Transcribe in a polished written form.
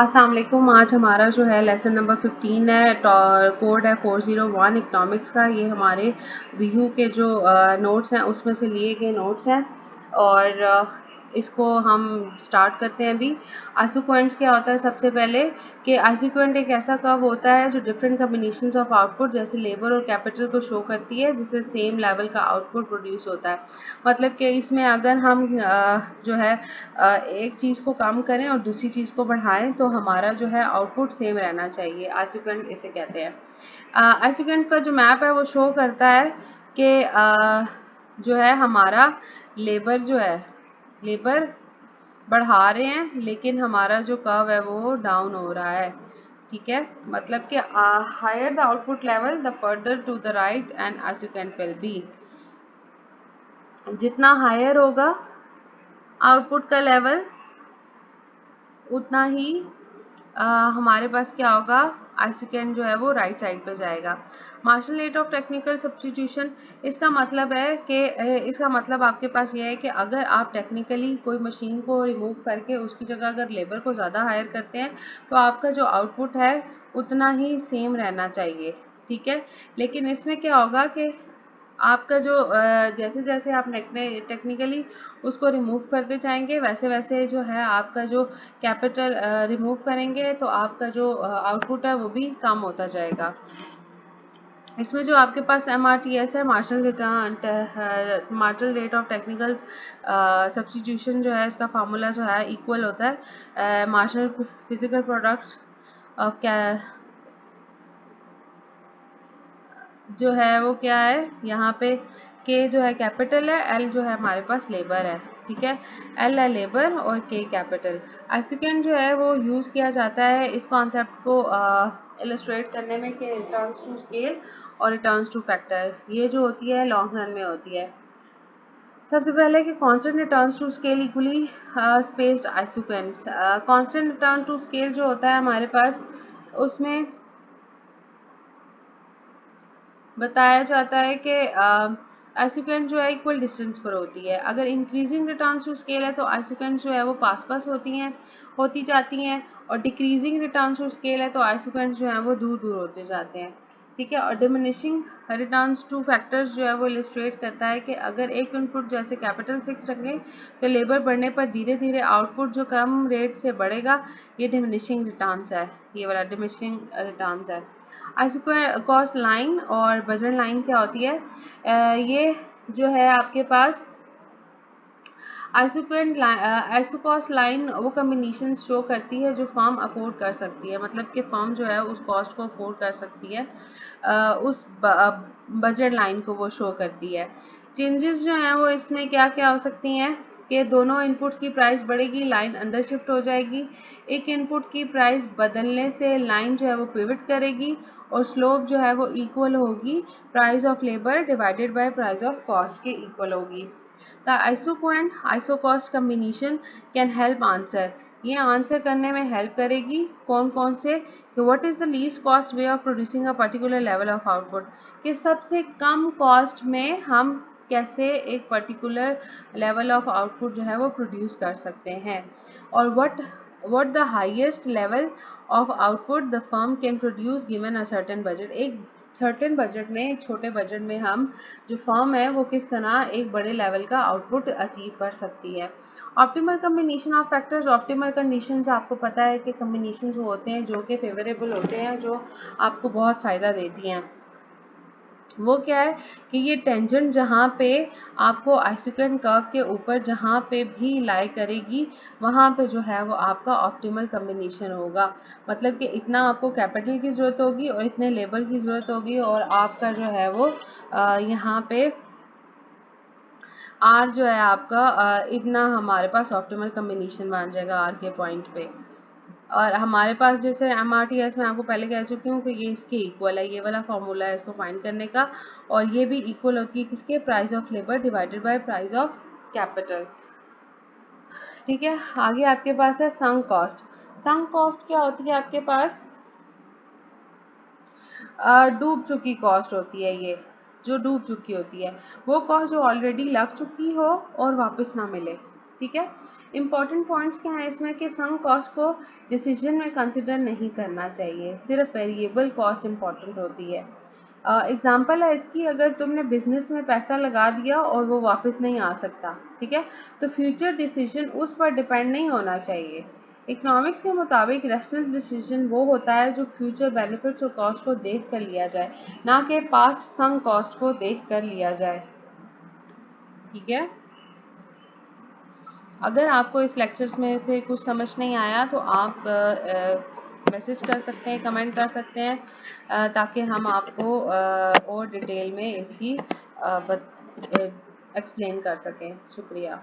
अस्सलाम वालेकुम। आज हमारा जो है लेसन नंबर 15 है, कोड है 401 इकनॉमिक्स का। ये हमारे वीयू के जो नोट्स हैं उसमें से लिए गए नोट्स हैं और इसको हम स्टार्ट करते हैं अभी। आइसोक्वेंट्स क्या होता है? सबसे पहले कि आइसोक्वेंट एक ऐसा कर्व होता है जो डिफरेंट कम्बिनेशंस ऑफ आउटपुट जैसे लेबर और कैपिटल को शो करती है, जिससे सेम लेवल का आउटपुट प्रोड्यूस होता है। मतलब कि इसमें अगर हम जो है एक चीज़ को कम करें और दूसरी चीज़ को बढ़ाएं तो हमारा जो है आउटपुट सेम रहना चाहिए। आइसोक्वेंट इसे कहते हैं। आइसोक्वेंट का जो मैप है वो शो करता है कि जो है हमारा लेबर जो है लेबर बढ़ा रहे हैं लेकिन हमारा जो कर्व है वो डाउन हो रहा है। ठीक है, मतलब कि higher the output level the further to the right end isoquant will be. जितना हायर होगा आउटपुट का लेवल उतना ही हमारे पास क्या होगा, आइसोक्वेंट जो है वो राइट साइड पे जाएगा। Marginal rate of technical substitution, इसका मतलब है कि इसका मतलब आपके पास ये है कि अगर आप टेक्निकली कोई मशीन को रिमूव करके उसकी जगह अगर लेबर को ज़्यादा हायर करते हैं तो आपका जो आउटपुट है उतना ही सेम रहना चाहिए। ठीक है, लेकिन इसमें क्या होगा कि आपका जो जैसे जैसे आप टेक्निकली उसको रिमूव करते जाएंगे वैसे वैसे जो है आपका जो कैपिटल रिमूव करेंगे तो आपका जो आउटपुट है वो भी कम होता जाएगा। इसमें जो आपके पास MRTS है, marginal rate of technical substitution जो है, इसका फार्मूला जो है इक्वल होता है मार्शल फिजिकल प्रोडक्ट ऑफ जो है वो क्या है यहाँ पे, के जो है कैपिटल है, एल जो है हमारे पास लेबर है। ठीक है, एल है लेबर और के कैपिटल। आइसोक्वेंट जो है वो यूज़ किया जाता है इस कॉन्सेप्ट को इलस्ट्रेट करने में कि रिटर्न्स टू स्केल और रिटर्न्स टू फैक्टर ये जो होती है लॉन्ग रन में होती है। सबसे पहले कि constant returns to scale equally spaced isoquants. Constant return to scale जो होता है हमारे पास उसमें बताया जाता है कि आइसोक्वेंट जो है इक्वल डिस्टेंस पर होती है। अगर इंक्रीजिंग रिटर्न्स टू स्केल है तो आइसोक्वेंट जो है वो पास पास होती जाती हैं, और डिक्रीजिंग रिटर्न्स टू स्केल है तो आइसोक्वेंट जो है वो दूर दूर होते जाते हैं। ठीक है, और डिमिनिशिंग रिटर्न्स टू फैक्टर्स जो है वो इलस्ट्रेट करता है कि अगर एक इनपुट जैसे कैपिटल फिक्स रखें तो लेबर बढ़ने पर धीरे धीरे आउटपुट जो कम रेट से बढ़ेगा, ये डिमिनिशिंग रिटर्न्स है, ये वाला डिमिनिशिंग रिटर्न्स है। आइसोकॉस्ट लाइन और बजट लाइन क्या होती है? ये जो है आपके पास आइसोकॉस्ट लाइन वो कम्बिनेशन शो करती है जो फर्म अफोर्ड कर सकती है, मतलब कि फर्म जो है उस कॉस्ट को अफोर्ड कर सकती है, उस बजट लाइन को वो शो करती है। चेंजेस जो हैं वो इसमें क्या क्या हो सकती हैं कि दोनों इनपुट्स की प्राइस बढ़ेगी, लाइन अंदर शिफ्ट हो जाएगी। एक इनपुट की प्राइस बदलने से लाइन जो है वो पिवट करेगी और स्लोप जो है वो इक्वल होगी price of labour divided by price of cost के इक्वल होगी। The isoquant isocost combination can help answer, ये आंसर करने में हेल्प करेगी कौन कौन से, कि what is the least cost way of producing a particular level of output, कि सबसे कम कॉस्ट में हम कैसे एक पर्टिकुलर लेवल ऑफ आउटपुट जो है वो प्रोड्यूस कर सकते हैं, और what the highest level of output the firm can produce given a certain budget, एक सर्टेन बजट में, एक छोटे बजट में हम जो फर्म है वो किस तरह एक बड़े लेवल का आउटपुट अचीव कर सकती है। Optimal combination of factors, optimal conditions आपको पता है कि कम्बिनेशन जो होते हैं जो कि फेवरेबल होते हैं, जो आपको बहुत फ़ायदा देती हैं, वो क्या है कि ये टेंजेंट जहाँ पे आपको आइसोक्वेंट कर्व के ऊपर जहाँ पे भी लाई करेगी वहाँ पे जो है वो आपका ऑप्टिमल कम्बिनेशन होगा। मतलब कि इतना आपको कैपिटल की ज़रूरत होगी और इतने लेबर की ज़रूरत होगी, और आपका जो है वो यहाँ पे आर जो है आपका इतना हमारे पास ऑप्टिमल कम्बिनेशन बन जाएगा आर के पॉइंट पे। और हमारे पास जैसे MRTS में आपको पहले कह चुकी हूँ कि ये इसके इक्वल है, ये वाला फॉर्मूला है इसको फाइंड करने का, और ये भी इक्वल होती है किसके, price of labour divided by price of capital. ठीक है, आगे आपके पास है संक कॉस्ट। संक कॉस्ट क्या होती है आपके पास? डूब चुकी कॉस्ट होती है, ये जो डूब चुकी होती है वो कॉस्ट जो ऑलरेडी लग चुकी हो और वापस ना मिले। ठीक है, इम्पॉर्टेंट पॉइंट्स क्या हैं इसमें कि सम कॉस्ट को डिसीजन में कंसिडर नहीं करना चाहिए, सिर्फ वेरिएबल कॉस्ट इम्पॉर्टेंट होती है। एग्जाम्पल है इसकी, अगर तुमने बिजनेस में पैसा लगा दिया और वो वापस नहीं आ सकता, ठीक है, तो फ्यूचर डिसीजन उस पर डिपेंड नहीं होना चाहिए। इकोनॉमिक्स के मुताबिक रैशनल डिसीजन वो होता है जो फ्यूचर बेनिफिट्स और कॉस्ट को देख कर लिया जाए, ना कि पास्ट संक कॉस्ट को देख कर लिया जाए। ठीक है, अगर आपको इस लेक्चर्स में से कुछ समझ नहीं आया तो आप मैसेज कर सकते हैं, कमेंट कर सकते हैं, ताकि हम आपको और डिटेल में इसकी एक्सप्लेन कर सकें। शुक्रिया।